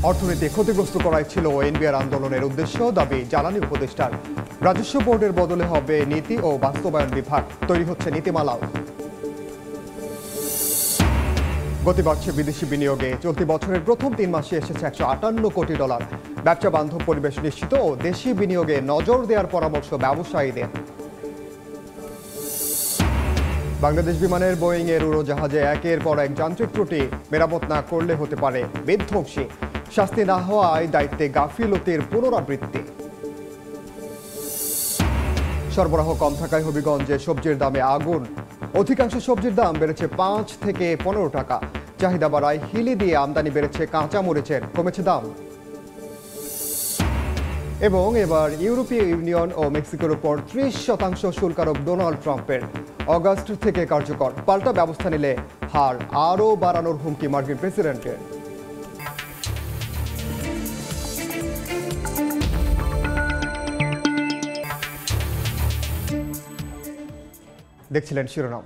অর্থনীতি ক্ষতিগ্রস্ত করাই ছিল এনবিআর আন্দোলনের উদ্দেশ্য, দাবি জ্বালানি উপদেষ্টার। রাজস্ব বোর্ডের বদলে হবে নীতি ও বাস্তবায়ন বিভাগ, তৈরি হচ্ছে নীতিমালাও। গতি বাড়ছে বিদেশি বিনিয়োগে। চলতি বছরের প্রথম 3 মাসে এসেছে $158 কোটি। ব্যবসা বান্ধব পরিবেশ নিশ্চিত ও দেশি বিনিয়োগে নজর দেওয়ার পরামর্শ ব্যবসায়ীদের। বাংলাদেশ বিমানের বোয়িং এর উড়োজাহাজে একের পর এক যান্ত্রিক ত্রুটি, মেরামত না করলে হতে পারে বিধ্বংসী। শাস্তি না হওয়ায় দায়িত্বে গাফিলতির পুনরাবৃত্তি। সরবরাহ কম থাকায় হবিগঞ্জে সবজির দামে আগুন। অধিকাংশ সবজির দাম বেড়েছে 5 থেকে 15 টাকা। চাহিদা বাড়ায় হিলি দিয়ে আমদানি বেড়েছে কাঁচা মরিচের, কমেছে দাম। এবং এবার ইউরোপীয় ইউনিয়ন ও মেক্সিকোর উপর 30% শুল্ক আরোপ ডোনাল্ড ট্রাম্পের। অগাস্ট থেকে কার্যকর। পাল্টা ব্যবস্থা নিলে হার আরও বাড়ানোর হুমকি মার্কিন প্রেসিডেন্টের। দেখছিলেন শিরোনাম।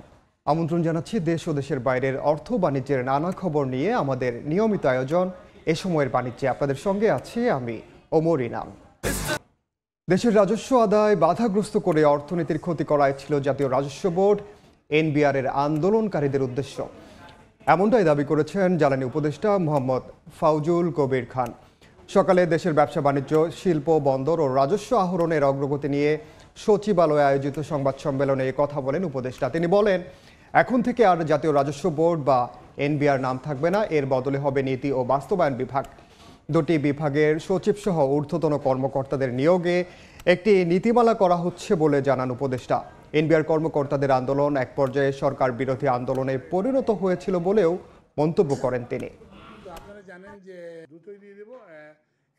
আমন্ত্রণ জানাচ্ছি দেশ ও দেশের বাইরের অর্থ বাণিজ্যের নানা খবর নিয়ে আমাদের নিয়মিত আয়োজন এ সময়ের বাণিজ্যে। আপনাদের সঙ্গে আছি আমি ওমর ইনাম। দেশের রাজস্ব আদায় বাধাগ্রস্ত করে অর্থনীতির ক্ষতি করাই ছিল জাতীয় রাজস্ব বোর্ড এনবিআর এর আন্দোলনকারীদের উদ্দেশ্য। এমনটাই দাবি করেছেন জ্বালানি উপদেষ্টা মোহাম্মদ ফাউজুল কবির খান। সকালে দেশের ব্যবসা বাণিজ্য, শিল্প, বন্দর ও রাজস্ব আহরণের অগ্রগতি নিয়ে সচিবালয়ে আয়োজিত সংবাদ সম্মেলনে এ কথা বলেন উপদেষ্টা। তিনি বলেন, এখন থেকে আর জাতীয় রাজস্ব বোর্ড বা এনবিআর নাম থাকবে না, এর বদলে হবে নীতি ও বাস্তবায়ন বিভাগ। দুটি বিভাগের সচিব সহ ঊর্ধ্বতন কর্মকর্তাদের নিয়োগে একটি নীতিমালা করা হচ্ছে বলে জানান উপদেষ্টা। এনবিআর কর্মকর্তাদের আন্দোলন এক পর্যায়ে সরকার বিরোধী আন্দোলনে পরিণত হয়েছিল বলেও মন্তব্য করেন তিনি। আপনারা জানেন যে দ্রুতই দিয়ে দেব,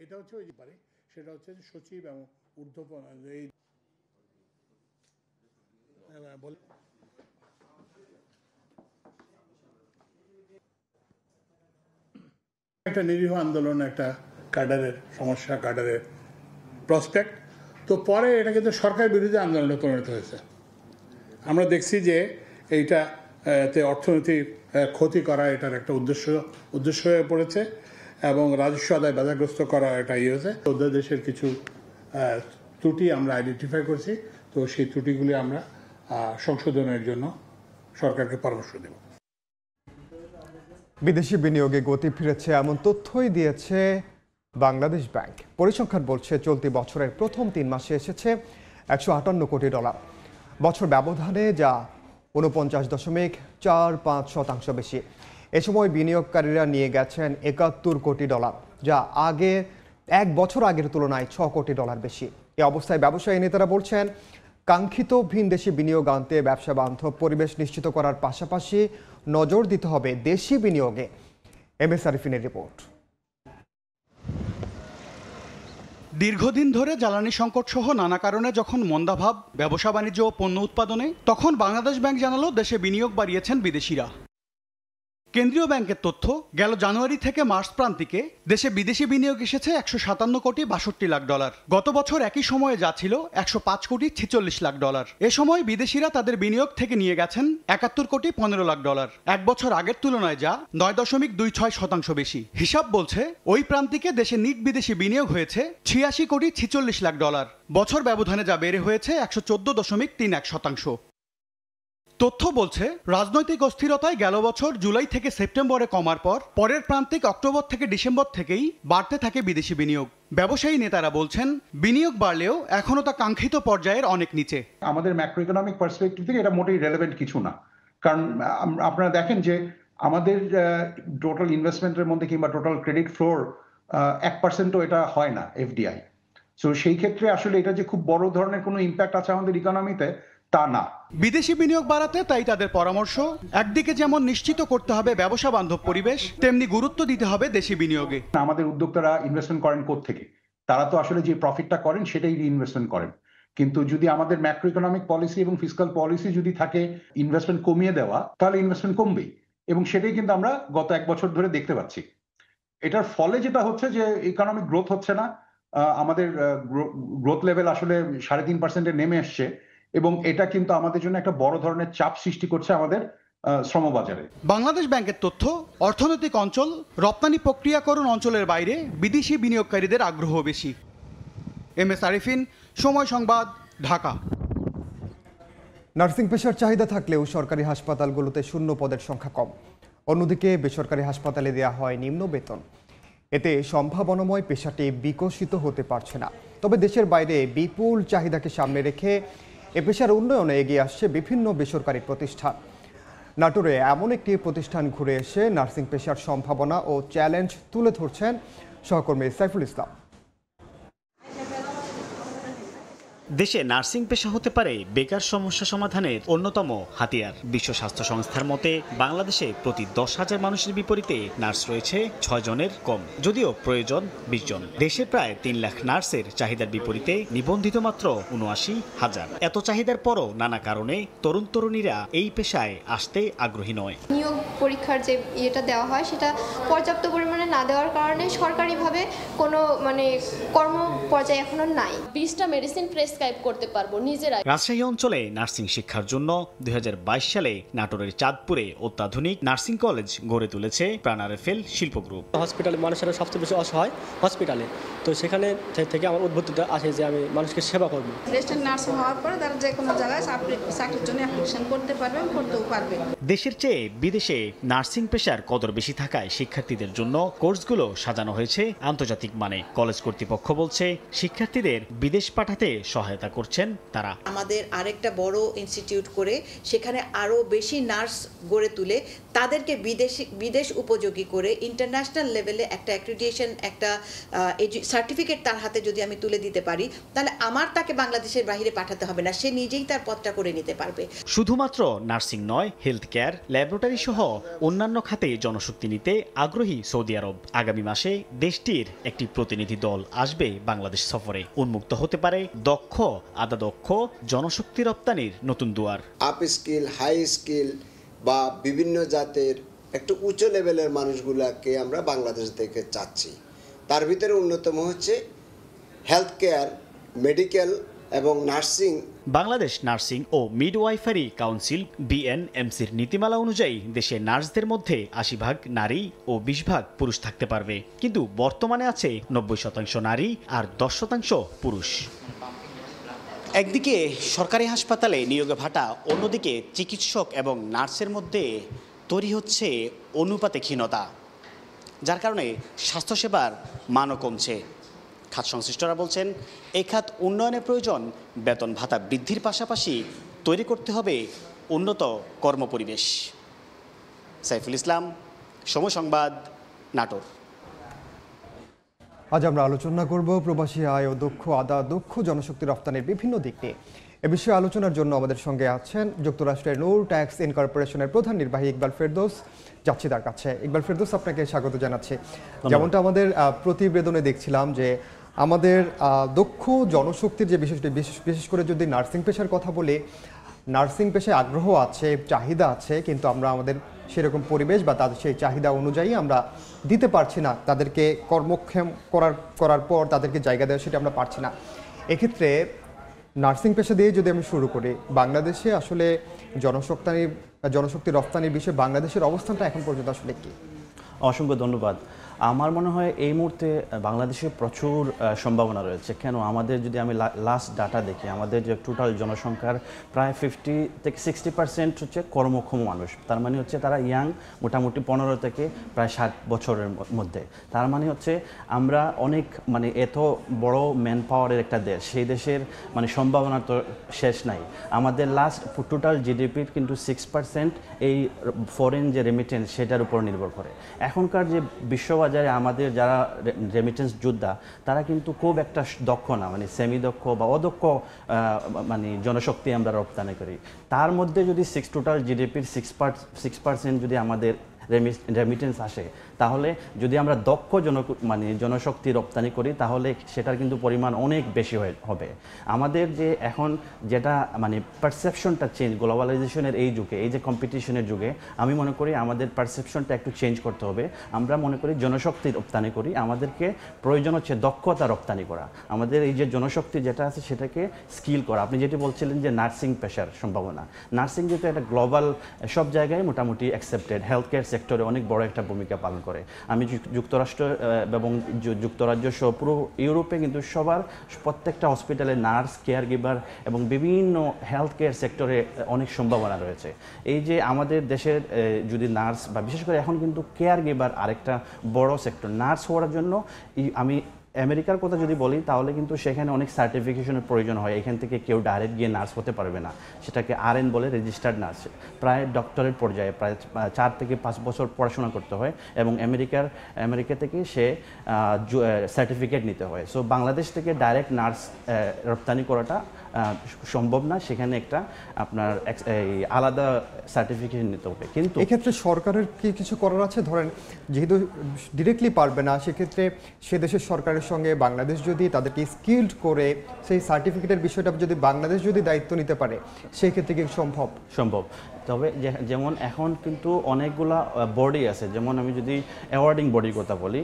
এটা হচ্ছে ওই পারে, সেটা হচ্ছে সচিব এবং ঊর্ধ্বতন এই একটা নিরীহ আন্দোলন, একটা ক্যাডারের সমস্যা, ক্যাডারের প্রসপেক্ট। তো পরে এটা কিন্তু সরকার বিরোধী আন্দোলনে পরিণত হয়েছে। আমরা দেখছি যে এইটাতে অর্থনৈতিক ক্ষতি করা এটার একটা উদ্দেশ্য হয়ে পড়েছে এবং রাজস্ব আদায় বাধাগ্রস্ত করা এটা হয়েছে। ওদের দেশের কিছু ত্রুটি আমরা আইডেন্টিফাই করছি, তো সেই ত্রুটিগুলি আমরা সংশোধনের জন্য সরকারকে পরামর্শ দেব। বিদেশি বিনিয়োগে গতি ফিরেছে এমন তথ্যই দিয়েছে বাংলাদেশ ব্যাংক। পরিসংখ্যান বলছে চলতি বছরের প্রথম 3 মাসে এসেছে $158 কোটি। বছর ব্যবধানে যা 49.45% বেশি। এ সময় বিনিয়োগকারীরা নিয়ে গেছেন $71 কোটি, যা আগে এক বছর আগের তুলনায় $6 কোটি বেশি। এ অবস্থায় ব্যবসায়ী নেতারা বলছেন, কাঙ্ক্ষিত ভিনদেশি বিনিয়োগ আনতে ব্যবসা বান্ধব পরিবেশ নিশ্চিত করার পাশাপাশি নজর দিতে হবে দেশি বিনিয়োগে। MS আরিফিনের রিপোর্ট। দীর্ঘদিন ধরে জ্বালানি সংকট সহ নানা কারণে যখন মন্দাভাব ব্যবসা বাণিজ্য ও পণ্য উৎপাদনে, তখন বাংলাদেশ ব্যাংক জানালো দেশে বিনিয়োগ বাড়িয়েছেন বিদেশিরা। কেন্দ্রীয় ব্যাংকের তথ্য, গেল জানুয়ারি থেকে মার্চ প্রান্তিকে দেশে বিদেশি বিনিয়োগ এসেছে $157 কোটি 62 লাখ। গত বছর একই সময়ে যা ছিল $105 কোটি 46 লাখ। এ সময় বিদেশিরা তাদের বিনিয়োগ থেকে নিয়ে গেছেন $71 কোটি 15 লাখ। এক বছর আগের তুলনায় যা 9.26% বেশি। হিসাব বলছে ওই প্রান্তিকে দেশে নিট বিদেশি বিনিয়োগ হয়েছে $86 কোটি 46 লাখ। বছর ব্যবধানে যা বেড়ে হয়েছে 114.31%। তথ্য বলছে, রাজনৈতিক অস্থিরতায় গেল বছর জুলাই থেকে সেপ্টেম্বরে কমার পর পরের প্রান্তিক অক্টোবর থেকে ডিসেম্বর থেকেই বাড়তে থাকে বিদেশি বিনিয়োগ। ব্যবসায়ী নেতারা বলছেন, বিনিয়োগ বাড়লেও এখনো তা কাঙ্ক্ষিত পর্যায়ের অনেক নিচে। আমাদের ম্যাক্রো ইকোনমিক পার্সপেক্টিভ থেকে এটা মোটেই রেলেভেন্ট কিছু না, কারণ আপনারা দেখেন যে আমাদের টোটাল ইনভেস্টমেন্টের মধ্যে কিংবা টোটাল ক্রেডিট ফ্লোর 1%ও এটা হয় না এফডিআই। সো সেই ক্ষেত্রে আসলে এটা যে খুব বড় ধরনের কোনো ইম্প্যাক্ট আছে আমাদের ইকোনমিতে তা না। বিদেশি বিনিয়োগ বাড়াতে তাই তাদের পরামর্শ, একদিকে যেমন নিশ্চিত করতে হবে ব্যবসা বান্ধব পরিবেশ, তেমনি গুরুত্ব দিতে হবে দেশি বিনিয়োগে। আমাদের উদ্যোক্তারা ইনভেস্টমেন্ট করেন কোত্থেকে? তারা তো আসলে যে প্রফিটটা করেন সেটাই রিইনভেস্টমেন্ট করেন। কিন্তু যদি আমাদের ম্যাক্রো ইকোনমিক পলিসি এবং ফিসকাল পলিসি যদি থাকে ইনভেস্টমেন্ট কমিয়ে দেওয়া, তাহলে ইনভেস্টমেন্ট কমবেই, এবং সেটাই কিন্তু আমরা গত 1 বছর ধরে দেখতে পাচ্ছি। এটার ফলে যেটা হচ্ছে যে ইকোনমিক গ্রোথ হচ্ছে না, আমাদের গ্রোথ লেভেল আসলে 3.5%-এ নেমে আসছে, এবং এটা কিন্তু আমাদের জন্য একটা বড় ধরনের চাপ সৃষ্টি করছে আমাদের শ্রমবাজারে। বাংলাদেশ ব্যাংকের তথ্য, অর্থনৈতিক অঞ্চল, রপ্তানি প্রক্রিয়াকরণ অঞ্চলের বাইরে বিদেশি বিনিয়োগকারীদের আগ্রহ বেশি। MS আরিফিন, সময় সংবাদ, ঢাকা। নার্সিং পেশার চাহিদা থাকলেও সরকারি হাসপাতালগুলোতে শূন্য পদের সংখ্যা কম। অন্যদিকে বেসরকারি হাসপাতালে দেওয়া হয় নিম্ন বেতন। এতে সম্ভাবনাময় পেশাটি বিকশিত হতে পারছে না। তবে দেশের বাইরে বিপুল চাহিদাকে সামনে রেখে এ পেশার উন্নয়নে এগিয়ে আসছে বিভিন্ন বেসরকারি প্রতিষ্ঠান। নাটোরে এমন একটি প্রতিষ্ঠান ঘুরে এসে নার্সিং পেশার সম্ভাবনা ও চ্যালেঞ্জ তুলে ধরছেন সহকর্মী সাইফুল ইসলাম। দেশে নার্সিং পেশা হতে পারে বেকার সমস্যা সমাধানের অন্যতম হাতিয়ার। বিশ্ব স্বাস্থ্য সংস্থার মতে বাংলাদেশে প্রতি 10,000 মানুষের বিপরীতে নার্স রয়েছে 6 জনের কম, যদিও প্রয়োজন 20 জন। দেশে প্রায় 3 লাখ নার্সের চাহিদার বিপরীতে নিবন্ধিত মাত্র 79,000। এত চাহিদার পরও নানা কারণে তরুণ তরুণীরা এই পেশায় আসতে আগ্রহী নয়। নিয়োগ পরীক্ষার যে ইয়েটা দেওয়া হয় সেটা পর্যাপ্ত পরিমাণে না দেওয়ার কারণে সরকারিভাবে কোনো কর্ম পর্যায়ে এখনো নাই। 20টা মেডিসিন প্রেসক্রাইব করতে পারবো নিজেরা। রাজশাহী অঞ্চলে নার্সিং শিক্ষার জন্য 2022 সালে নাটোরের চাঁদপুরে অত্যাধুনিক নার্সিং কলেজ গড়ে তুলেছে প্রাণ RFL শিল্প গ্রুপ। হসপিটালে মানুষেরা সবচেয়ে বেশি অসহায় হসপিটালে, তো সেখানে থেকে আমার উদ্বুদ্ধতা আসে যে আমি মানুষকে সেবা করব। রেজিস্ট্রার নার্স হওয়ার পরে তারা যে কোনো জায়গায় চাকরির জন্য অ্যাপ্লিকেশন করতে পারবে, করতেও পারবে। দেশের চেয়ে বিদেশে নার্সিং পেশার কদর বেশি থাকায় শিক্ষার্থীদের জন্য কোর্সগুলো সাজানো হয়েছে আন্তর্জাতিক মানে। কলেজ কর্তৃপক্ষ বলছে শিক্ষার্থীদের বিদেশ পাঠাতে সহায়তা করছেন তারা। আমাদের আরেকটা বড় ইনস্টিটিউট করে সেখানে আরো বেশি নার্স গড়ে তুলে তাদেরকে বিদেশ উপযোগী করে ইন্টারন্যাশনাল লেভেলে একটা অ্যাক্রিডিটেশন, একটা সার্টিফিকেট তার হাতে যদি আমি তুলে দিতে পারি, তাহলে আমার তাকে বাংলাদেশের বাইরে পাঠাতে হবে না, সে নিজেই তার পথটা করে নিতে পারবে। শুধুমাত্র নার্সিং নয়, হেলথ কেয়ার, ল্যাবরেটরি সহ অন্যান্য খাতে জনশক্তি নিতে আগ্রহী সৌদি আরব। আগামী মাসে দেশটির একটি প্রতিনিধি দল আসবে বাংলাদেশ সফরে। উন্মুক্ত হতে পারে দক্ষ আধা-দক্ষ জনশক্তি রপ্তানির নতুন দুয়ার। আপ স্কিল, হাই স্কিল বা বিভিন্ন জাতের একটু উচ্চ লেভেলের মানুষগুলোকে আমরা বাংলাদেশ থেকে চাচ্ছি। তার ভিতরে অন্যতম হচ্ছে হেলথ কেয়ার, মেডিকেল এবং নার্সিং। বাংলাদেশ নার্সিং ও মিডওয়াইফারি কাউন্সিল BNMCর নীতিমালা অনুযায়ী দেশে নার্সদের মধ্যে 80% নারী ও 20% পুরুষ থাকতে পারবে, কিন্তু বর্তমানে আছে 90% নারী আর 10% পুরুষ। একদিকে সরকারি হাসপাতালে নিয়োগে ভাটা, অন্যদিকে চিকিৎসক এবং নার্সের মধ্যে তৈরি হচ্ছে অনুপাতে-ক্ষীণতা, যার কারণে স্বাস্থ্যসেবার মানও কমছে। খাত সংশ্লিষ্টরা বলছেন এই খাত উন্নয়নের প্রয়োজন। বেতন ভাতা বৃদ্ধির পাশাপাশি তৈরি করতে হবে উন্নত কর্মপরিবেশ। সাইফুল ইসলাম, সময় সংবাদ, নাটোর। আজ আমরা আলোচনা করব প্রবাসী আয় ও দক্ষ জনশক্তি রপ্তানির বিভিন্ন দিক নিয়ে। এ বিষয়ে আলোচনার জন্য আমাদের সঙ্গে আছেন যুক্তরাষ্ট্রের নূর ট্যাক্স ইনকর্পোরেশনের প্রধান নির্বাহী ইকবাল ফেরদৌস। যাচ্ছি তার কাছে। ইকবাল ফেরদৌস, আপনাকে স্বাগত জানাচ্ছি। যেমনটা আমাদের প্রতিবেদনে দেখছিলাম যে আমাদের দক্ষ জনশক্তির যে বিষয়টি, বিশেষ করে যদি নার্সিং পেশার কথা বলি, নার্সিং পেশায় আগ্রহ আছে, চাহিদা আছে, কিন্তু আমরা আমাদের সেরকম পরিবেশ বা তাদের সেই চাহিদা অনুযায়ী আমরা দিতে পারছি না। তাদেরকে কর্মক্ষম করার পর তাদেরকে জায়গা দেওয়া সেটা আমরা পারছি না। এক্ষেত্রে নার্সিং পেশা দিয়ে যদি আমি শুরু করি, বাংলাদেশে আসলে জনশক্তি রপ্তানির বিষয়ে বাংলাদেশের অবস্থানটা এখন পর্যন্ত আসলে কি? অসংখ্য ধন্যবাদ। আমার মনে হয় এই মুহূর্তে বাংলাদেশে প্রচুর সম্ভাবনা রয়েছে। কেন, আমাদের যদি আমি লাস্ট ডাটা দেখি, আমাদের যে টোটাল জনসংখ্যার প্রায় 50 থেকে 60% হচ্ছে কর্মক্ষম মানুষ। তার মানে হচ্ছে তারা ইয়াং, মোটামুটি 15 থেকে প্রায় 60 বছরের মধ্যে। তার মানে হচ্ছে আমরা অনেক এত বড় ম্যান পাওয়ারের একটা দেশ, সেই দেশের সম্ভাবনা তো শেষ নাই। আমাদের লাস্ট টোটাল জিডিপির কিন্তু 6% এই ফরেন যে রেমিটেন্স সেটার উপর নির্ভর করে। এখনকার যে বিশ্ববাজারে আমাদের যারা রেমিটেন্স যোদ্ধা, তারা কিন্তু খুব একটা দক্ষ না, সেমি দক্ষ বা অদক্ষ জনশক্তি আমরা রপ্তানি করি। তার মধ্যে যদি টোটাল জিডিপির 6% যদি আমাদের রেমিটেন্স আসে, তাহলে যদি আমরা দক্ষ জনশক্তি রপ্তানি করি তাহলে সেটার কিন্তু পরিমাণ অনেক বেশি হবে। আমাদের যে এখন যেটা পারসেপশনটা চেঞ্জ, গ্লোবালাইজেশনের এই যুগে, এই যে কম্পিটিশনের যুগে, আমি মনে করি আমাদের পারসেপশনটা একটু চেঞ্জ করতে হবে। আমরা মনে করি জনশক্তি রপ্তানি করি, আমাদেরকে প্রয়োজন হচ্ছে দক্ষতা রপ্তানি করা। আমাদের এই যে জনশক্তি যেটা আছে সেটাকে স্কিল করা। আপনি যেটি বলছিলেন যে নার্সিং পেশার সম্ভাবনা, নার্সিং যেহেতু একটা গ্লোবাল সব জায়গায় মোটামুটি অ্যাকসেপ্টেড, হেলথ কেয়ার সেক্টরে অনেক বড় একটা ভূমিকা পালন করে। আমি যুক্তরাষ্ট্র এবং যুক্তরাজ্য সহ পুরো ইউরোপে কিন্তু প্রত্যেকটা হসপিটালে নার্স, কেয়ার গিভার এবং বিভিন্ন হেলথ কেয়ার সেক্টরে অনেক সম্ভাবনা রয়েছে। এই যে আমাদের দেশের যদি নার্স বা বিশেষ করে এখন কিন্তু কেয়ার গিভার আরেকটা বড় সেক্টর। নার্স হওয়ার জন্য আমি আমেরিকার কথা যদি বলি তাহলে কিন্তু সেখানে অনেক সার্টিফিকেশনের প্রয়োজন হয়। এখান থেকে কেউ ডাইরেক্ট গিয়ে নার্স হতে পারবে না, সেটাকে RN বলে, রেজিস্টার্ড নার্স, প্রায় ডক্টরেট পর্যায়ে প্রায় 4 থেকে 5 বছর পড়াশোনা করতে হয় এবং আমেরিকা থেকে সে সার্টিফিকেট নিতে হয়। সো বাংলাদেশ থেকে ডাইরেক্ট নার্স রপ্তানি করাটা সম্ভব না, সেখানে একটা আপনার আলাদা সার্টিফিকেশন নিতে হবে। কিন্তু এক্ষেত্রে সরকারের কি কিছু করার আছে? ধরেন যেহেতু ডিরেক্টলি পারবে না, সেক্ষেত্রে সে দেশের সরকারের সঙ্গে বাংলাদেশ যদি তাদেরকে স্কিলড করে সেই সার্টিফিকেটের বিষয়টা যদি বাংলাদেশ যদি দায়িত্ব নিতে পারে, সেই ক্ষেত্রে কি সম্ভব? তবে যেমন এখন কিন্তু অনেকগুলা বডি আছে, যেমন আমি যদি অ্যাওয়ার্ডিং বডির কথা বলি,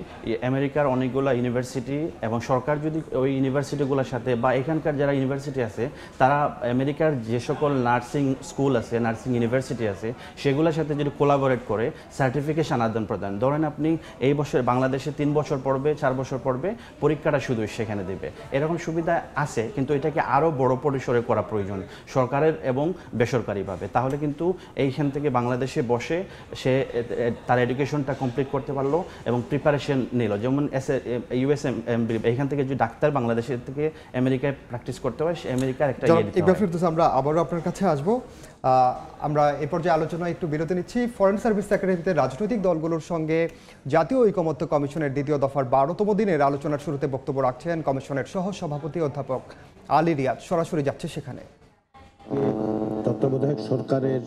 আমেরিকার অনেকগুলো ইউনিভার্সিটি এবং সরকার যদি ওই ইউনিভার্সিটিগুলোর সাথে বা এখানকার যারা ইউনিভার্সিটি আছে তারা আমেরিকার যে সকল নার্সিং স্কুল আছে, নার্সিং ইউনিভার্সিটি আছে, সেগুলোর সাথে যদি কোলাবোরেট করে সার্টিফিকেশন আদান প্রদান, ধরেন আপনি এই বছর বাংলাদেশে 3 বছর পড়বে, 4 বছর পড়বে, পরীক্ষাটা শুধু সেখানে দেবে, এরকম সুবিধা আছে। কিন্তু এটাকে আরও বড় পরিসরে করা প্রয়োজন সরকারের এবং বেসরকারিভাবে। তাহলে কিন্তু এইখান থেকে বাংলাদেশে বসে সে তার এডুকেশনটা কমপ্লিট করতে পারলো এবং প্রিপারেশন নিল। যেমন USMD এইখান থেকে যদি ডাক্তার বাংলাদেশের থেকে আমেরিকায় প্র্যাকটিস করতে হয়, সে আমেরিকার একটা আমরা আবারও আপনার কাছে আসবো। আমরা এ পর্যায়ে আলোচনায় একটু বিরতি নিচ্ছি। ফরেন সার্ভিস একাডেমিতে রাজনৈতিক দলগুলোর সঙ্গে জাতীয় ঐকমত্য কমিশনের 2য় দফার 12তম দিনের আলোচনার শুরুতে বক্তব্য রাখছেন কমিশনের সহ সভাপতি অধ্যাপক আলী রিয়াদ। সরাসরি যাচ্ছে সেখানে। তত্ত্বাবধায়ক সরকারের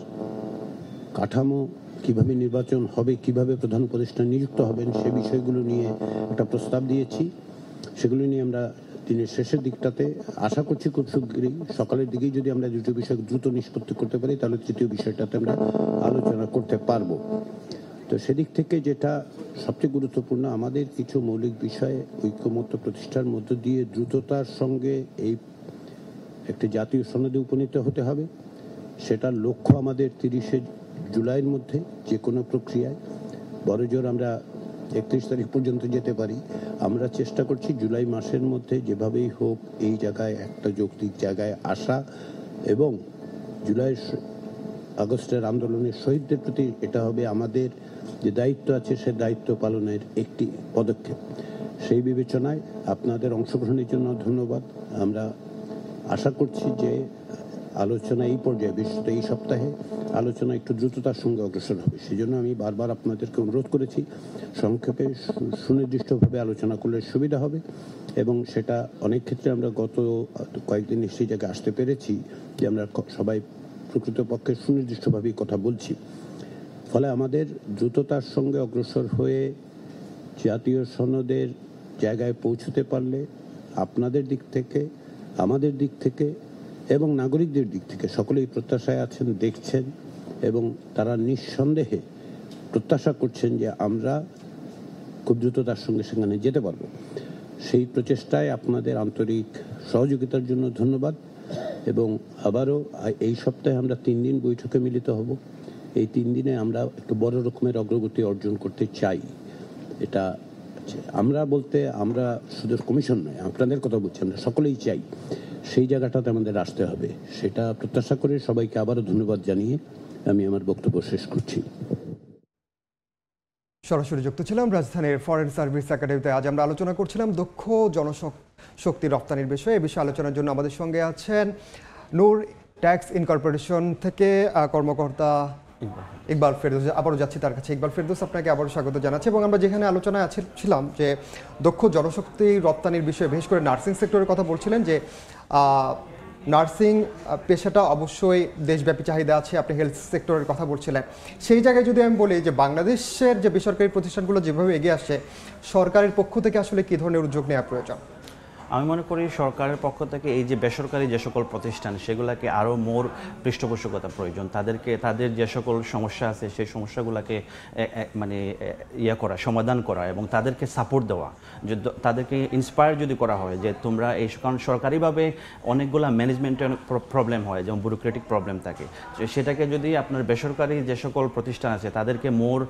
কাঠামো কিভাবে নির্বাচন হবে, কিভাবে প্রধান উপদেষ্টা নিযুক্ত হবেন, সে বিষয়গুলো নিয়ে একটা প্রস্তাব দিয়েছি। সেগুলো নিয়ে আমরা দিনের শেষের দিকটাতে আশা করছি খুব শীঘ্রই সকালের দিকেই যদি আমরা দুটো বিষয় দ্রুত নিষ্পত্তি করতে পারি, তাহলে তৃতীয় বিষয়টাতে আমরা আলোচনা করতে পারবো। তো সেদিক থেকে যেটা সবচেয়ে গুরুত্বপূর্ণ, আমাদের কিছু মৌলিক বিষয়ে ঐক্যমত্য প্রতিষ্ঠার মধ্য দিয়ে দ্রুততার সঙ্গে এই একটি জাতীয় সনদে উপনীত হতে হবে। সেটার লক্ষ্য আমাদের 30শে জুলাইয়ের মধ্যে যে কোনো প্রক্রিয়ায়, বড়জোর আমরা 31 তারিখ পর্যন্ত যেতে পারি। আমরা চেষ্টা করছি জুলাই মাসের মধ্যে যেভাবেই হোক এই জায়গায় একটা যৌক্তিক জায়গায় আসা এবং আগস্টের আন্দোলনের শহীদদের প্রতি এটা হবে আমাদের যে দায়িত্ব আছে, সে দায়িত্ব পালনের একটি পদক্ষেপ। সেই বিবেচনায় আপনাদের অংশগ্রহণের জন্য ধন্যবাদ। আমরা আশা করছি যে আলোচনা এই পর্যায়ে, বিশেষত এই সপ্তাহে আলোচনা একটু দ্রুততার সঙ্গে অগ্রসর হবে। সেজন্য আমি বারবার আপনাদেরকে অনুরোধ করেছি সংক্ষেপে সুনির্দিষ্টভাবে আলোচনা করলে সুবিধা হবে এবং সেটা অনেক ক্ষেত্রে আমরা গত কয়েকদিন সেই জায়গায় আসতে পেরেছি যে আমরা সবাই প্রকৃতপক্ষে সুনির্দিষ্টভাবেই কথা বলছি। ফলে আমাদের দ্রুততার সঙ্গে অগ্রসর হয়ে জাতীয় সনদের জায়গায় পৌঁছতে পারলে আপনাদের দিক থেকে, আমাদের দিক থেকে এবং নাগরিকদের দিক থেকে সকলেই প্রত্যাশায় আছেন, দেখছেন এবং তারা নিঃসন্দেহে প্রত্যাশা করছেন যে আমরা খুব দ্রুততার সঙ্গে সেখানে যেতে পারবো। সেই প্রচেষ্টায় আপনাদের আন্তরিক সহযোগিতার জন্য ধন্যবাদ এবং আবারও এই সপ্তাহে আমরা 3 দিন বৈঠকে মিলিত হব। এই 3 দিনে আমরা একটু বড় রকমের অগ্রগতি অর্জন করতে চাই। এটা আমরা বলতে আমরা শুধু কমিশন নয়, আপনাদের কথা বলছি, আমরা সকলেই চাই সেই জায়গাটাতে আমাদের আসতে হবে। সেটা প্রত্যাশা করে সবাইকে আবারও ধন্যবাদ জানিয়ে আমি আমার বক্তব্য শেষ করছি। সরাসরি যুক্ত ছিলাম রাজধানীর ফরেন সার্ভিস একাডেমিতে। আজ আমরা আলোচনা করছিলাম দক্ষ জনশক্তি রপ্তানির বিষয়ে। এই বিষয়ে আলোচনার জন্য আমাদের সঙ্গে আছেন নূর ট্যাক্স ইনকর্পোরেশন থেকে কর্মকর্তা ইকবাল ফেরদৌস। আবারও যাচ্ছি তার কাছে। ইকবাল ফেরদৌস, আপনাকে আবারও স্বাগত জানাচ্ছি। এবং আমরা যেখানে আলোচনায় ছিলাম যে দক্ষ জনশক্তি রপ্তানির বিষয়ে, বিশেষ করে নার্সিং সেক্টরের কথা বলছিলেন যে নার্সিং পেশাটা অবশ্যই দেশব্যাপী চাহিদা আছে, আপনি হেলথ সেক্টরের কথা বলছিলেন। সেই জায়গায় যদি আমি বলি যে বাংলাদেশের যে বেসরকারি প্রতিষ্ঠানগুলো যেভাবে এগিয়ে আসছে, সরকারের পক্ষ থেকে আসলে কী ধরনের উদ্যোগ নেওয়া প্রয়োজন? আমি মনে করি সরকারের পক্ষ থেকে এই যে বেসরকারি যে সকল প্রতিষ্ঠান সেগুলোকে আরও মোর পৃষ্ঠপোষকতা প্রয়োজন। তাদের যে সকল সমস্যা আছে সেই সমস্যাগুলোকে মানে করা, সমাধান করা এবং তাদেরকে সাপোর্ট দেওয়া, যে তাদেরকে ইন্সপায়ার যদি করা হয় যে তোমরা এই, কারণ সরকারিভাবে অনেকগুলো ম্যানেজমেন্টের প্রবলেম হয়, যেমন ব্যুরোক্রেটিক প্রবলেম থাকে, সেটাকে যদি আপনার বেসরকারি যে সকল প্রতিষ্ঠান আছে তাদেরকে মোর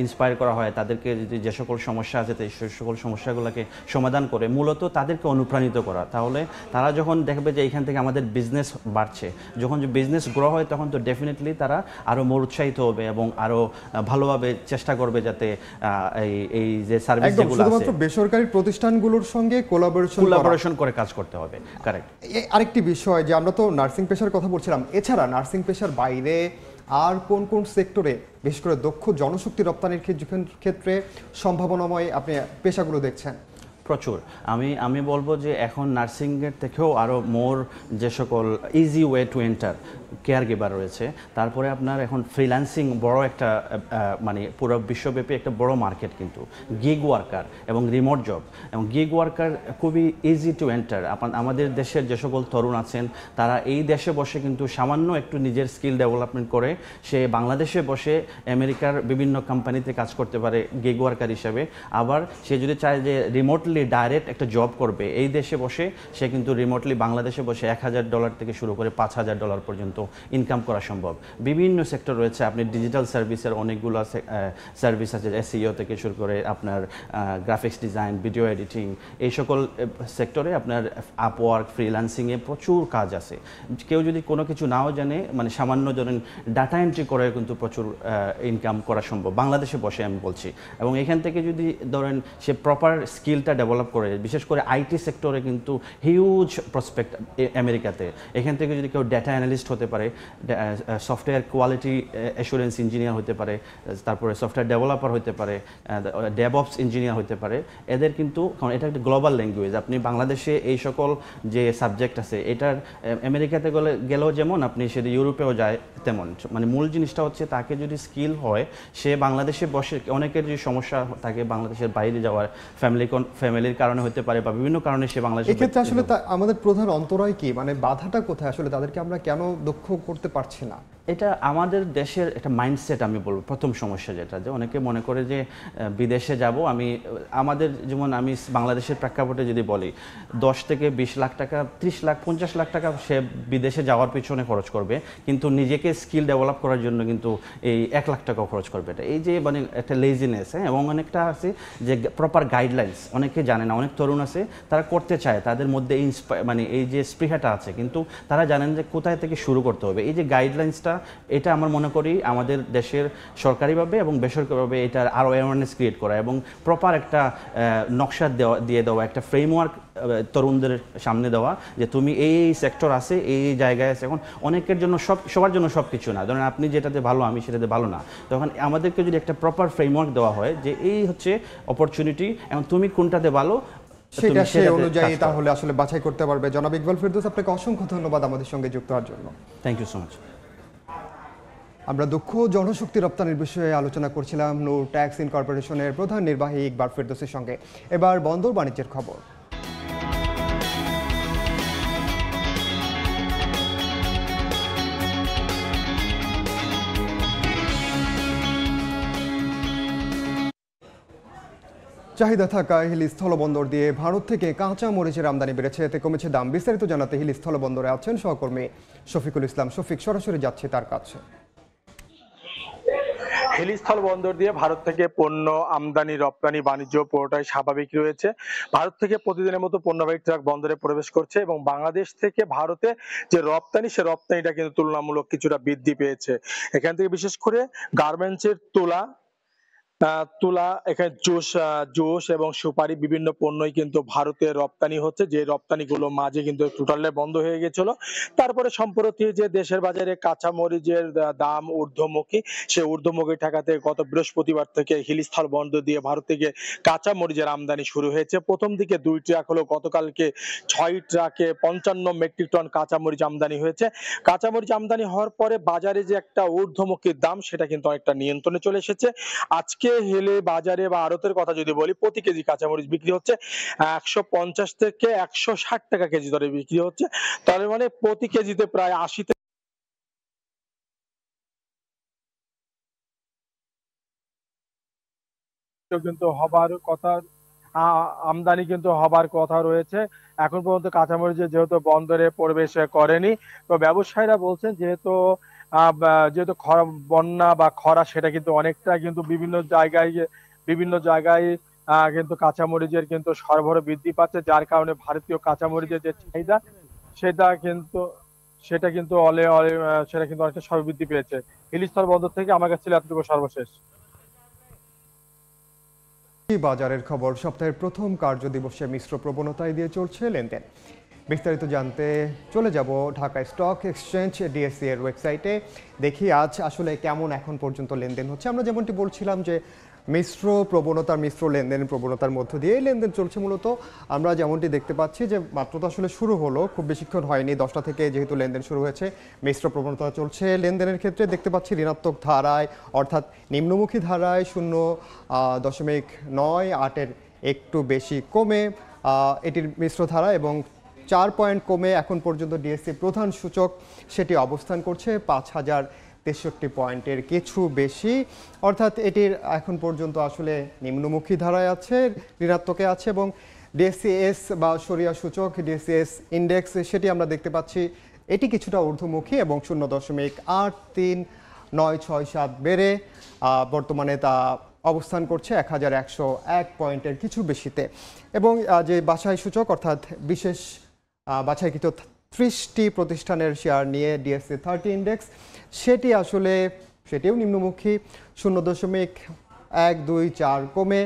ইন্সপায়ার করা হয়, তাদেরকে যদি যে সকল সমস্যা আছে সেই সকল সমস্যাগুলোকে সমাধান করে মূলত তাদেরকে অনুপ্রাণিত করা, তাহলে তারা যখন দেখবে যে এখান থেকে আমাদের বিজনেস বাড়ছে, যখন যে বিজনেস গ্রো হয় তখন তো ডেফিনেটলি তারা আরও মোর উৎসাহিত হবে এবং আরও ভালোভাবে চেষ্টা করবে যাতে এই যে সার্ভিস যেগুলো আছে শুধুমাত্র বেসরকারি প্রতিষ্ঠানগুলোর সঙ্গে কোলাবোরেশন করে কাজ করতে হবে। কারেক্ট। আরেকটি বিষয় যে আমরা তো নার্সিং পেশার কথা বলছিলাম, এছাড়া নার্সিং পেশার বাইরে আর কোন কোন সেক্টরে বিশেষ করে দক্ষ জনশক্তি রপ্তানির ক্ষেত্রে সম্ভাবনাময় আপনি পেশাগুলো দেখছেন? প্রচুর। আমি বলবো যে এখন নার্সিংয়ের থেকেও আরও মোর যে সকল easy way to enter care giver রয়েছে, তারপরে আপনার এখন ফ্রিল্যান্সিং বড় একটা মানে পুরো বিশ্বব্যাপী একটা বড় মার্কেট, কিন্তু গিগ ওয়ার্কার এবং রিমোট জব এবং গিগ ওয়ার্কার খুবই ইজি টু এন্টার। আমাদের দেশের যে সকল তরুণ আছেন তারা এই দেশে বসে কিন্তু সামান্য একটু নিজের স্কিল ডেভেলপমেন্ট করে সে বাংলাদেশে বসে আমেরিকার বিভিন্ন কোম্পানিতে কাজ করতে পারে গিগ ওয়ার্কার হিসেবে। আবার সে যদি চায় যে রিমোটলি ডাইরেক্ট একটা জব করবে এই দেশে বসে, সে কিন্তু রিমোটলি বাংলাদেশে বসে $1000 থেকে শুরু করে $5000 পর্যন্ত ইনকাম করা সম্ভব। বিভিন্ন সেক্টর রয়েছে, আপনি ডিজিটাল সার্ভিসের অনেকগুলো সার্ভিস আছে, SEO থেকে শুরু করে আপনার গ্রাফিক্স ডিজাইন, ভিডিও এডিটিং, এই সকল সেক্টরে আপনার আপওয়ার্ক, ফ্রিল্যান্সিংয়ে প্রচুর কাজ আছে। কেউ যদি কোনো কিছু নাও জানে, মানে সামান্য ধরেন ডাটা এন্ট্রি করে কিন্তু প্রচুর ইনকাম করা সম্ভব বাংলাদেশে বসে, আমি বলছি। এবং এখান থেকে যদি ধরেন সে প্রপার স্কিলটা ডেভেলপ করে, বিশেষ করে আইটি সেক্টরে কিন্তু হিউজ প্রসপেক্ট আমেরিকাতে। এখান থেকে যদি কেউ ডেটা অ্যানালিস্ট হতে পারে, সফটওয়্যার কোয়ালিটি অ্যাসুরেন্স ইঞ্জিনিয়ার হতে পারে, তারপরে সফটওয়্যার ডেভেলপার হতে পারে, ডেভঅপস ইঞ্জিনিয়ার হতে পারে, এদের কিন্তু, কারণ এটা একটা গ্লোবাল ল্যাঙ্গুয়েজ, আপনি বাংলাদেশে এই সকল যে সাবজেক্ট আছে এটার আমেরিকাতে গেলেও যেমন আপনি সেটা ইউরোপেও যায় তেমন। মানে মূল জিনিসটা হচ্ছে তাকে যদি স্কিল হয়, সে বাংলাদেশে বসে, অনেকের যে সমস্যা থাকে বাংলাদেশের বাইরে যাওয়ার, ফ্যামিলির কারণে হতে পারে বা বিভিন্ন কারণে সে বাংলাদেশে। এক্ষেত্রে আসলে আমাদের প্রধান অন্তরায় কি, মানে বাধাটা কোথায়, আসলে তাদেরকে আমরা কেন দক্ষ করতে পারছি না? এটা আমাদের দেশের একটা মাইন্ডসেট, আমি বলবো প্রথম সমস্যা যেটা, যে অনেকে মনে করে যে বিদেশে যাব আমাদের, যেমন আমি বাংলাদেশের প্রেক্ষাপটে যদি বলি, 10 থেকে 20 লাখ টাকা, 30 লাখ, 50 লাখ টাকা সে বিদেশে যাওয়ার পিছনে খরচ করবে, কিন্তু নিজেকে স্কিল ডেভেলপ করার জন্য কিন্তু এই 1 লাখ টাকাও খরচ করবে। এটা এই যে মানে একটা লেজিনেস, এবং অনেকটা আছে যে প্রপার গাইডলাইন্স অনেকে জানে না। অনেক তরুণ আছে তারা করতে চায়, তাদের মধ্যে মানে এই যে স্পৃহাটা আছে, কিন্তু তারা জানেন যে কোথায় থেকে শুরু করতে হবে। এই যে গাইডলাইন্সটা, এটা আমার মনে করি আমাদের দেশের সরকারিভাবে এবং বেসরকারিভাবে এটার আরও অ্যাওয়ারনেস ক্রিয়েট করা এবং প্রপার একটা নকশা দিয়ে দেওয়া, একটা ফ্রেমওয়ার্ক তরুণদের সামনে দেওয়া, যে তুমি এই সেক্টর আছে, এই জায়গায় আছে। এখন অনেকের জন্য সবার জন্য সব কিছু না, ধরেন আপনি যেটাতে ভালো আমি সেটাতে ভালো না, তখন আমাদেরকে যদি একটা প্রপার ফ্রেমওয়ার্ক দেওয়া হয় যে এই হচ্ছে অপরচুনিটি এবং তুমি কোনটাতে ভালো, সেটা সেই অনুযায়ী তাহলে আসলে বাছাই করতে পারবে। জনাব ইকবাল ফেরদৌস, আপনাকে অসংখ্য ধন্যবাদ আমাদের সঙ্গে যুক্ত হওয়ার জন্য। Thank you so much. আমরা দক্ষ জনশক্তি রপ্তানির বিষয়ে আলোচনা করছিলাম নূর ট্যাক্স ইনকর্পোরেশনের প্রধান নির্বাহী ইকবাল ফেরদৌসের সঙ্গে। এবার বন্দর বাণিজ্যের খবর। চাহিদা থাকা হিলি স্থলবন্দর দিয়ে ভারত থেকে কাঁচা মরিচের আমদানি বেড়েছে, এতে কমেছে দাম। বিস্তারিত জানাতে হিলি স্থলবন্দরে আছেন সহকর্মী শফিকুল ইসলাম। শফিক, সরাসরি যাচ্ছে তার কাছে। হিলি স্থলবন্দর দিয়ে ভারত থেকে পণ্য আমদানি রপ্তানি বাণিজ্য পুরোটাই স্বাভাবিক রয়েছে। ভারত থেকে প্রতিদিনের মতো পণ্যবাহী ট্রাক বন্দরে প্রবেশ করছে এবং বাংলাদেশ থেকে ভারতে যে রপ্তানি, সে রপ্তানিটা কিন্তু তুলনামূলক কিছুটা বৃদ্ধি পেয়েছে। এখান থেকে বিশেষ করে গার্মেন্টসের তুলা, তুলা, এখানে জুস এবং সুপারি বিভিন্ন পণ্যই কিন্তু ভারতে রপ্তানি হচ্ছে, যে রপ্তানিগুলো মাঝে কিন্তু টোটালে বন্ধ হয়ে গেছিল। তারপরে সম্প্রতি যে দেশের বাজারে কাঁচামরিচের দাম ঊর্ধ্বমুখী, সেই ঊর্ধ্বমুখী ঠেকাতে গত বৃহস্পতিবার থেকে হিলিস্থল বন্ধ দিয়ে ভারত থেকে কাঁচামরিচের আমদানি শুরু হয়েছে। প্রথম দিকে 2 ট্রাক হলো, গতকালকে 6 ট্রাকে 55 মেট্রিক টন কাঁচামরিচ আমদানি হয়েছে। কাঁচামরিচ আমদানি হওয়ার পরে বাজারে যে একটা ঊর্ধ্বমুখী দাম, সেটা কিন্তু অনেকটা নিয়ন্ত্রণে চলে এসেছে। আজকে হেলে বাজারে বা আড়তের কথা যদি বলি, প্রতি কেজি কাঁচামরিচ বিক্রি হচ্ছে 150 থেকে 160 টাকা কেজি দরে বিক্রি হচ্ছে। তার মানে প্রতি কেজিতে প্রায় 80 কিন্তু হবার কথা, আমদানি কিন্তু হবার কথা রয়েছে। এখন পর্যন্ত কাঁচামরিচ যেহেতু বন্দরে প্রবেশ করেনি, তো ব্যবসায়ীরা বলছেন যেহেতু বন্যা বা খরা, সেটা কিন্তু অনেকটা কিন্তু বিভিন্ন জায়গায় কিন্তু কাঁচামরিচের কিন্তু সরবরাহ বৃদ্ধি পাচ্ছে, যার কারণে ভারতীয় কাঁচামরিচের যে চাহিদা সেটা কিন্তু অনেকটা সর্ববৃদ্ধি পেয়েছে। হিলিস্থল বন্দর থেকে আমার কাছে ছিল এতটুকু সর্বশেষ। বাজারের খবর। সপ্তাহের প্রথম কার্য দিবসে মিশ্র প্রবণতায় দিয়ে চলছে লেনদেন। বিস্তারিত জানতে চলে যাব ঢাকা স্টক এক্সচেঞ্জ ডিএসসি এর ওয়েবসাইটে। দেখি আজ আসলে কেমন এখন পর্যন্ত লেনদেন হচ্ছে। আমরা যেমনটি বলছিলাম যে মিশ্র লেনদেনের প্রবণতার মধ্য দিয়ে লেনদেন চলছে। মূলত আমরা যেমনটি দেখতে পাচ্ছি যে মাত্র তো আসলে শুরু হলো, খুব বেশিক্ষণ হয়নি, 10টা থেকে যেহেতু লেনদেন শুরু হয়েছে, মিশ্র প্রবণতা চলছে। লেনদেনের ক্ষেত্রে দেখতে পাচ্ছি ঋণাত্মক ধারায়, অর্থাৎ নিম্নমুখী ধারায় 0.98-এর একটু বেশি কমে এটির মিশ্র ধারা, এবং 4 পয়েন্ট কমে এখন পর্যন্ত ডিএসসি প্রধান সূচক সেটি অবস্থান করছে 5063 পয়েন্টের কিছু বেশি। অর্থাৎ এটির এখন পর্যন্ত আসলে নিম্নমুখী ধারায় আছে, ঋণাত্মকে আছে। এবং ডিএসসিএস বা সরিয়া সূচক, ডিএসসিএস ইন্ডেক্স, সেটি আমরা দেখতে পাচ্ছি এটি কিছুটা ঊর্ধ্বমুখী এবং 0.83967 বেড়ে বর্তমানে তা অবস্থান করছে 1101 পয়েন্টের কিছু বেশিতে। এবং যে বাছাই সূচক, অর্থাৎ বিশেষ বাছাইকৃত 30টি প্রতিষ্ঠানের শেয়ার নিয়ে ডিএসসি 30 ইন্ডেক্স, সেটিও নিম্নমুখী, 0.124 কমে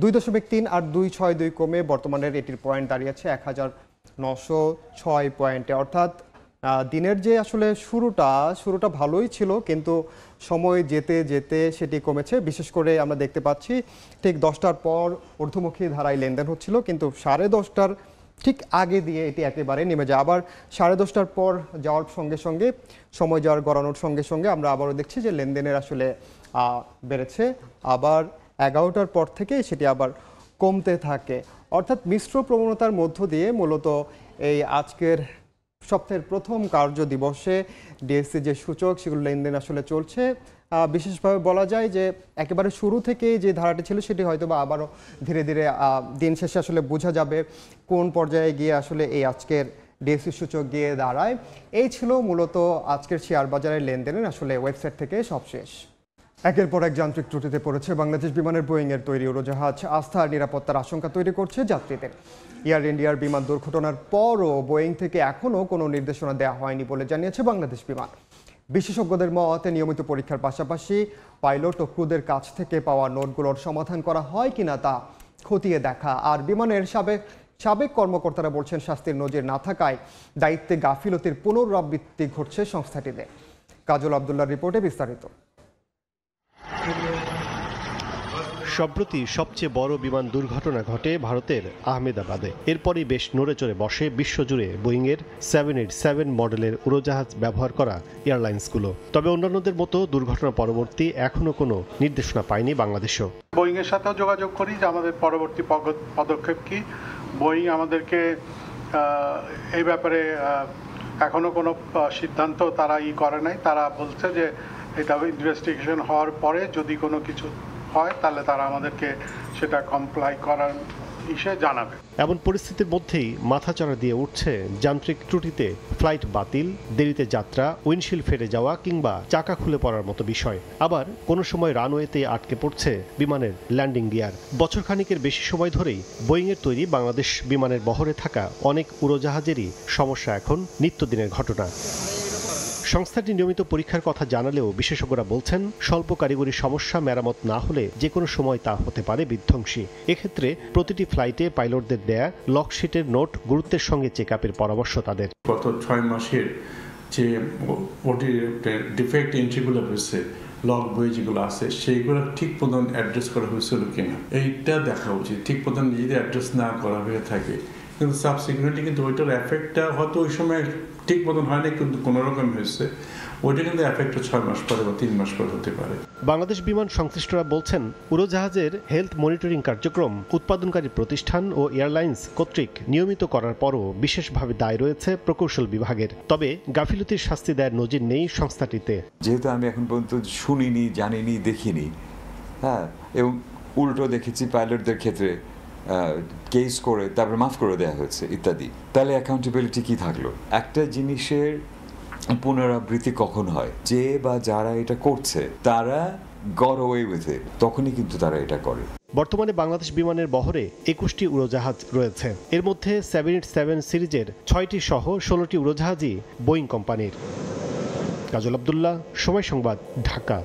2.3862 কমে বর্তমানের এটির পয়েন্ট দাঁড়িয়েছে 1906 পয়েন্টে। অর্থাৎ দিনের যে আসলে শুরুটা ভালোই ছিল, কিন্তু সময় যেতে যেতে সেটি কমেছে। বিশেষ করে আমরা দেখতে পাচ্ছি ঠিক 10টার পর ঊর্ধ্বমুখী ধারায় লেনদেন হচ্ছিল, কিন্তু 10:30টার ঠিক আগে দিয়ে এটি একেবারে নেমে যায়। আবার 10:30টার পর যাওয়ার সঙ্গে সঙ্গে, সময় যাওয়ার গড়ানোর সঙ্গে সঙ্গে আমরা আবারও দেখছি যে লেনদেনের আসলে বেড়েছে। আবার 11টার পর থেকে সেটি আবার কমতে থাকে। অর্থাৎ মিশ্র প্রবণতার মধ্য দিয়ে মূলত এই আজকের সপ্তাহের প্রথম কার্য দিবসে ডিএসসি যে সূচক, সেগুলো লেনদেন আসলে চলছে। বিশেষভাবে বলা যায় যে একেবারে শুরু থেকে যে ধারাটি ছিল, সেটি হয়তো বা আবারও ধীরে ধীরে দিন শেষে আসলে বোঝা যাবে কোন পর্যায়ে গিয়ে আসলে এই আজকের ডিএসসি সূচক গিয়ে দাঁড়ায়। এই ছিল মূলত আজকের শেয়ার বাজারের লেনদেনের আসলে ওয়েবসাইট থেকে সবশেষ। একের পর এক যান্ত্রিক ত্রুটিতে পড়েছে বাংলাদেশ বিমানের বোয়িংয়ের তৈরি উড়োজাহাজ। আস্থা আর নিরাপত্তার আশঙ্কা তৈরি করছে যাত্রীদের। এয়ার ইন্ডিয়ার বিমান দুর্ঘটনার পরও বোয়িং থেকে এখনও কোনো নির্দেশনা দেওয়া হয়নি বলে জানিয়েছে বাংলাদেশ বিমান। বিশেষজ্ঞদের মতে নিয়মিত পরীক্ষার পাশাপাশি পাইলট ও ক্রুদের কাছ থেকে পাওয়া নোটগুলোর সমাধান করা হয় কিনা তা খতিয়ে দেখা। আর বিমানের সাবেক কর্মকর্তারা বলছেন শাস্তির নজির না থাকায় দায়িত্বে গাফিলতির পুনরাবৃত্তি ঘটছে সংস্থাটিতে। কাজল আব্দুল্লাহর রিপোর্টে বিস্তারিত। সম্প্রতি সবচেয়ে বড় বিমান দুর্ঘটনা ঘটে ভারতের আহমেদাবাদে। এরপরই বেশ নড়েচড়ে বসে বিশ্বজুড়ে বোয়িংয়ের 787 মডেলের উড়োজাহাজ ব্যবহার করা এয়ারলাইন্সগুলো। তবে অন্যান্যদের মতো দুর্ঘটনা পরবর্তী এখনো কোনো নির্দেশনা পায়নি বাংলাদেশও। বোয়িংয়ের সাথেও যোগাযোগ করি যে আমাদের পরবর্তী পদক্ষেপ কি। বোয়িং আমাদেরকে এই ব্যাপারে এখনো কোনো সিদ্ধান্ত তারা করে নাই। তারা বলছে যে এটা ইনভেস্টিগেশন হওয়ার পরে যদি কোনো কিছু হয় তাহলে তারা আমাদেরকে সেটা কমপ্লাই করার জানাবে। এমন পরিস্থিতির মধ্যেই মাথাচাড়া দিয়ে উঠছে যান্ত্রিক ত্রুটিতে ফ্লাইট বাতিল, দেরিতে যাত্রা, উইন্ডশিল্ড ফেটে যাওয়া কিংবা চাকা খুলে পড়ার মতো বিষয়। আবার কোনো সময় রানওয়েতে আটকে পড়ছে বিমানের ল্যান্ডিং গিয়ার। বছরখানিকের বেশি সময় ধরেই বোয়িংয়ের তৈরি বাংলাদেশ বিমানের বহরে থাকা অনেক উড়োজাহাজেরই সমস্যা এখন নিত্যদিনের ঘটনা। সংস্থাটি নিয়মিত পরীক্ষার কথা জানালেও বিশেষজ্ঞরা বলছেন স্বল্প কারিগরি সমস্যা মেরামত না হলে যে কোনো সময় তা হতে পারে বিধ্বংসী। এক্ষেত্রে প্রতিটি ফ্লাইটে পাইলটদের দেয়া লকশিটের নোট গুরুত্বের সঙ্গে চেক আপের পরামর্শ তাদের। গত 6 মাসের যে ডিফেক্ট এন্ট্রিগুলো হয়েছে, লগ বই যেগুলো আছে সেইগুলো ঠিক মতন অ্যাড্রেস করা হয়েছিল কিনা এইটা দেখা উচিত। ঠিক মতন যদি অ্যাড্রেস না করা হয়ে থাকে কিন্তু সাবসিকুয়েন্টলি কিন্তু ওইটার এফেক্টটা হয়তো ওই সময় ঠিক মতন হয়নি, কিন্তু কোনো রকম হয়েছে, ওইটা কিন্তু এফেক্টটা 6 মাস পরে বা 3 মাস পরে হতে পারে। বাংলাদেশ বিমান সংশ্লিষ্টরা বলছেন উড়োজাহাজের হেলথ মনিটরিং কার্যক্রম উৎপাদনকারী প্রতিষ্ঠান ও এয়ারলাইন্স কর্তৃক নিয়মিত করার পরও বিশেষভাবে দায় রয়েছে প্রকৌশল বিভাগের। তবে গাফিলতির শাস্তি দেওয়ার নজির নেই সংস্থাটিতে। যেহেতু আমি এখন পর্যন্ত শুনিনি, জানিনি, দেখিনি, হ্যাঁ, এবং উল্টো দেখেছি পাইলটদের ক্ষেত্রে কেস করে তারপরে মাফ করে দেওয়া হয়েছে ইত্যাদি, তাহলে অ্যাকাউন্টেবিলিটি কি থাকলো? একটা জিনিসের পুনরাবৃত্তি কখন হয়? যে বা যারা এটা করছে তারা গট অ্যাওয়ে উইথ ইট, তখনই কিন্তু তারা এটা করে। বর্তমানে বাংলাদেশ বিমানের বহরে 21টি উড়োজাহাজ রয়েছে। এর মধ্যে 787 সিরিজের 6টি সহ 16টি উড়োজাহাজই বোয়িং কোম্পানির। কাজল আব্দুল্লাহ, সময় সংবাদ, ঢাকা।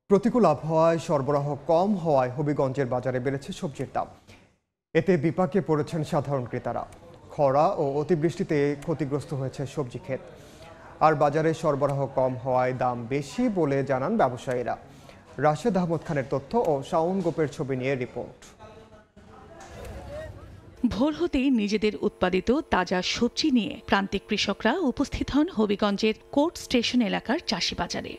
প্রতিকূল আবহাওয়ায় সরবরাহ কম হওয়ায় হবিগঞ্জের বাজারে বেড়েছে সবজির দাম। এতে বিপাকে পড়েছেন সাধারণ ক্রেতারা। খরা ও অতিবৃষ্টিতে ক্ষতিগ্রস্ত হয়েছে সবজি ক্ষেত। আর বাজারে সরবরাহ কম হওয়ায় দাম বেশি বলে জানান ব্যবসায়ীরা। রাশেদ আহমদ খানের তথ্য ও শাওন গোপের ছবি নিয়ে রিপোর্ট। ভোর হতেই নিজেদের উৎপাদিত তাজা সবজি নিয়ে প্রান্তিক কৃষকরা উপস্থিত হন হবিগঞ্জের কোর্ট স্টেশন এলাকার চাষি বাজারে।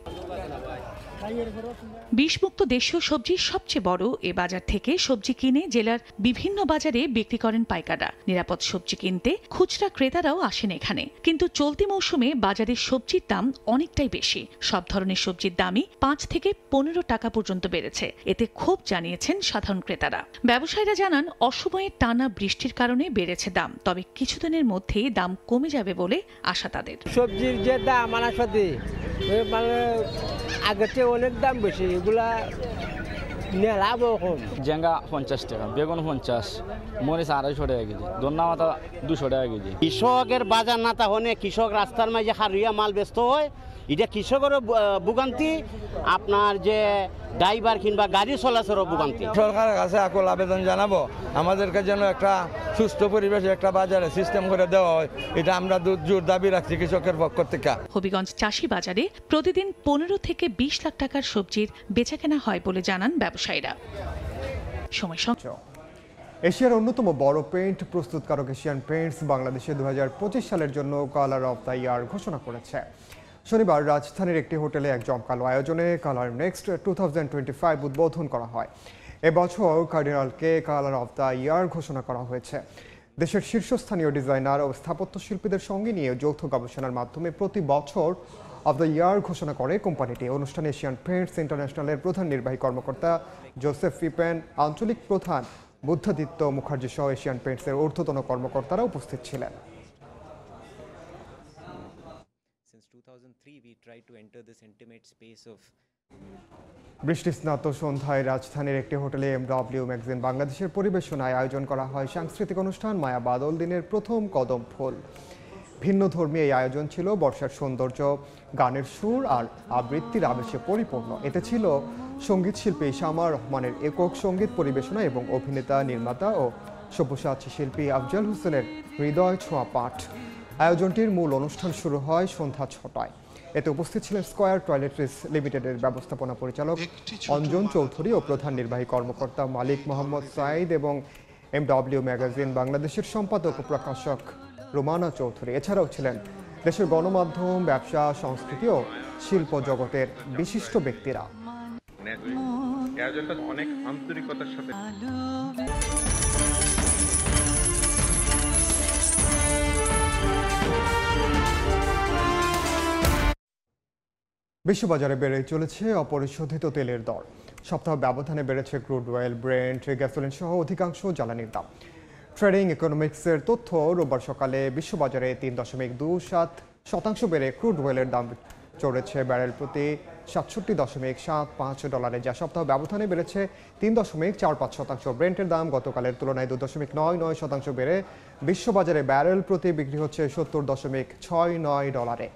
বিষমুক্ত দেশীয় সবজির সবচেয়ে বড় এ বাজার থেকে সবজি কিনে জেলার বিভিন্ন বাজারে বিক্রি করেন পাইকাররা। নিরাপদ সবজি কিনতে খুচরা ক্রেতারাও আসেন এখানে। কিন্তু চলতি মৌসুমে বাজারে সবজির দাম অনেকটাই বেশি। সব ধরনের সবজির দামই 5 থেকে 15 টাকা পর্যন্ত বেড়েছে। এতে ক্ষোভ জানিয়েছেন সাধারণ ক্রেতারা। ব্যবসায়ীরা জানান অসময়ে টানা বৃষ্টির কারণে বেড়েছে দাম, তবে কিছুদিনের মধ্যেই দাম কমে যাবে বলে আশা তাদের। সবজির যে দাম আগের চেয়ে অনেক দাম বেশি, এগুলা লাভ কম। জেঙ্গা 50 টাকা, বেগুন 50, মরিচ 250 টাকা কেজি, ধন্যা মাথা 200 টাকা কেজি। কৃষকের বাজার না তাহলে কৃষক রাস্তার মাঝে হারিয়া মাল ব্যস্ত হয়, এটা কৃষকের ভোগান্তি, আপনার যে ড্রাইভার কিংবা গাড়ি চলাচলের ভোগান্তি। সরকারের কাছে আকুল আবেদন জানাবো আমাদেরকে যেন একটা সুস্থ পরিবেশে একটা বাজারে সিস্টেম করে দেওয়া হয়, এটা আমরা জোর দাবি রাখছি কৃষকের পক্ষ থেকে। হবিগঞ্জ চাষি বাজারে প্রতিদিন 15 থেকে 20 লাখ টাকার সবজির বেচাকেনা হয় বলে জানান ব্যবসায়ীরা। সময় এশিয়ার অন্যতম বড় পেইন্ট প্রস্তুতকারক এশিয়ান পেইন্টস বাংলাদেশে 2025 সালের জন্য কালার অফ দ্য ইয়ার ঘোষণা করেছে। শনিবার রাজধানীর একটি হোটেলে এক জমকালো আয়োজনে কালার নেক্সট 2025 উদ্বোধন করা হয়। এবছর কার্ডিনালকে কালার অফ দ্য ইয়ার ঘোষণা করা হয়েছে। দেশের শীর্ষস্থানীয় ডিজাইনার ও স্থাপত্য শিল্পীদের সঙ্গে নিয়ে যৌথ গবেষণার মাধ্যমে প্রতি বছর অফ দ্য ইয়ার ঘোষণা করে কোম্পানিটি। অনুষ্ঠানে এশিয়ান পেইন্টস ইন্টারন্যাশনালের প্রধান নির্বাহী কর্মকর্তা জোসেফ ফিপেন, আঞ্চলিক প্রধান বুদ্ধাদিত্য মুখার্জি সহ এশিয়ান পেইন্টসের ঊর্ধ্বতন কর্মকর্তারা উপস্থিত ছিলেন। বৃষ্টিস্নাত সন্ধ্যায় রাজধানীর একটি হোটেলে MW ম্যাগাজিন বাংলাদেশের পরিবেশনায় আয়োজন করা হয় সাংস্কৃতিক অনুষ্ঠান মায়া বাদল দিনের প্রথম কদম ফুল। ভিন্ন ধর্মী এই আয়োজন ছিল বর্ষার সৌন্দর্য, গানের সুর আর আবৃত্তির আবেশে পরিপূর্ণ। এতে ছিল সঙ্গীত শিল্পী শামার রহমানের একক সঙ্গীত পরিবেশনা এবং অভিনেতা, নির্মাতা ও সব্যসাচী শিল্পী আফজাল হোসেনের হৃদয় ছোঁয়া পাঠ। আয়োজনটির মূল অনুষ্ঠান শুরু হয় সন্ধ্যা 6টায়। এতে উপস্থিত ছিলেন স্কয়ার টয়লেট্রিজ লিমিটেডের ব্যবস্থাপনা পরিচালক অঞ্জন চৌধুরী ও প্রধান নির্বাহী কর্মকর্তা মালিক মোহাম্মদ সাইদ এবং MW ম্যাগাজিন বাংলাদেশের সম্পাদক ও প্রকাশক রোমানা চৌধুরী। এছাড়াও ছিলেন দেশের গণমাধ্যম, ব্যবসা, সংস্কৃতি ও শিল্প জগতের বিশিষ্ট ব্যক্তিরা। অনেক আন্তরিকতার সাথে বিশ্ববাজারে বেড়ে চলেছে অপরিশোধিত তেলের দর। সপ্তাহ ব্যবধানে বেড়েছে ক্রুড অয়েল, ব্রেন্ট, গ্যাসোলিন সহ অধিকাংশ জ্বালানির দাম। ট্রেডিং ইকোনমিক্সের তথ্য রোববার সকালে বিশ্ববাজারে 3.27% বেড়ে ক্রুড অয়েলের দাম চড়েছে ব্যারেল প্রতি 67.75 ডলারে, যা সপ্তাহ ব্যবধানে বেড়েছে 3.45%। ব্রেন্টের দাম গতকালের তুলনায় 2.99% বেড়ে বিশ্ববাজারে ব্যারেল প্রতি বিক্রি হচ্ছে 70.69 ডলারে।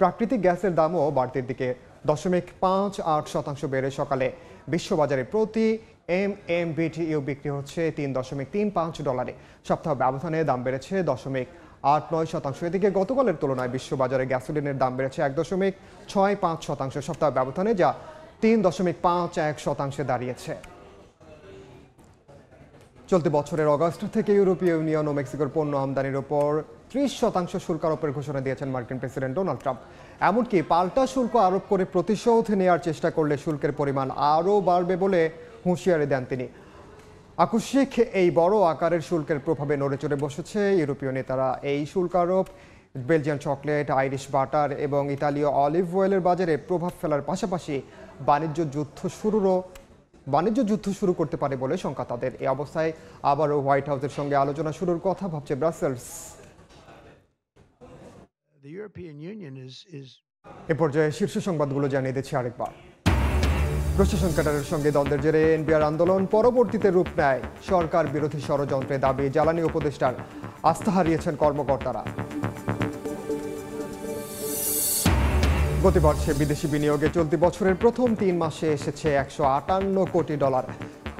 প্রাকৃতিক গ্যাসের দামও বাড়তির দিকে 0.58% বেড়ে সকালে বিশ্ববাজারে প্রতি MMBTU বিক্রি হচ্ছে 3.35 ডলারে। সপ্তাহ ব্যবধানে দাম বেড়েছে 0.89%। এদিকে গতকালের তুলনায় বিশ্ববাজারে গ্যাসোলিনের দাম বেড়েছে 1.65% সপ্তাহ ব্যবধানে, যা 3.51% দাঁড়িয়েছে। চলতি বছরের অগস্ট থেকে ইউরোপীয় ইউনিয়ন ও মেক্সিকোর পণ্য আমদানির উপর 30% শুল্ক আরোপের ঘোষণা দিয়েছেন মার্কিন প্রেসিডেন্ট ডোনাল্ড ট্রাম্প। এমনকি পাল্টা শুল্ক আরোপ করে প্রতিশোধ নেওয়ার চেষ্টা করলে শুল্কের পরিমাণ আরও বাড়বে বলে হুঁশিয়ারি দেন তিনি। আকস্মিক এই বড় আকারের শুল্কের প্রভাবে নড়েচড়ে বসেছে ইউরোপীয় নেতারা। এই শুল্ক আরোপ বেলজিয়ান চকলেট, আইরিশ বাটার এবং ইতালীয় অলিভ অয়েলের বাজারে প্রভাব ফেলার পাশাপাশি বাণিজ্য যুদ্ধ শুরু করতে পারে বলে শঙ্কা তাদের। এই অবস্থায় আবারও হোয়াইট হাউসের সঙ্গে আলোচনা শুরুর কথা ভাবছে ব্রাসেলস। এ পর্যায়ে শীর্ষ সংবাদগুলো জানিয়ে দিচ্ছি আরেকবার। প্রশাসন ক্যাডারের সঙ্গে দ্বন্দ্বের জেরে এনবিআর আন্দোলন পরবর্তীতে রূপ নেয় সরকার বিরোধী ষড়যন্ত্রে দাবি জ্বালানি উপদেষ্টার। আস্থা হারিয়েছেন কর্মকর্তারা। গতবর্ষে বিদেশি বিনিয়োগে চলতি বছরের প্রথম 3 মাসে এসেছে 158 কোটি ডলার।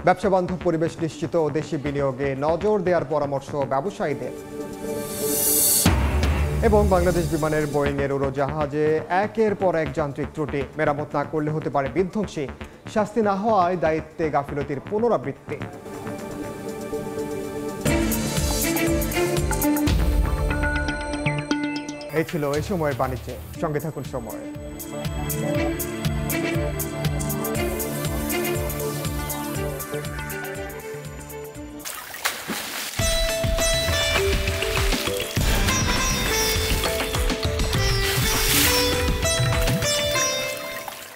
ব্যবসা বান্ধব পরিবেশ নিশ্চিত ও দেশি বিনিয়োগে নজর দেওয়ার পরামর্শ ব্যবসায়ীদের। এবং বাংলাদেশ বিমানের বোয়িংয়ের উড়োজাহাজে একের পর এক যান্ত্রিক ত্রুটি, মেরামত না করলে হতে পারে বিধ্বংসী। শাস্তি না হওয়ায় দায়িত্বে গাফিলতির পুনরাবৃত্তি। এই ছিল এই সময়ের বাণিজ্যে। সঙ্গে থাকুন সময়।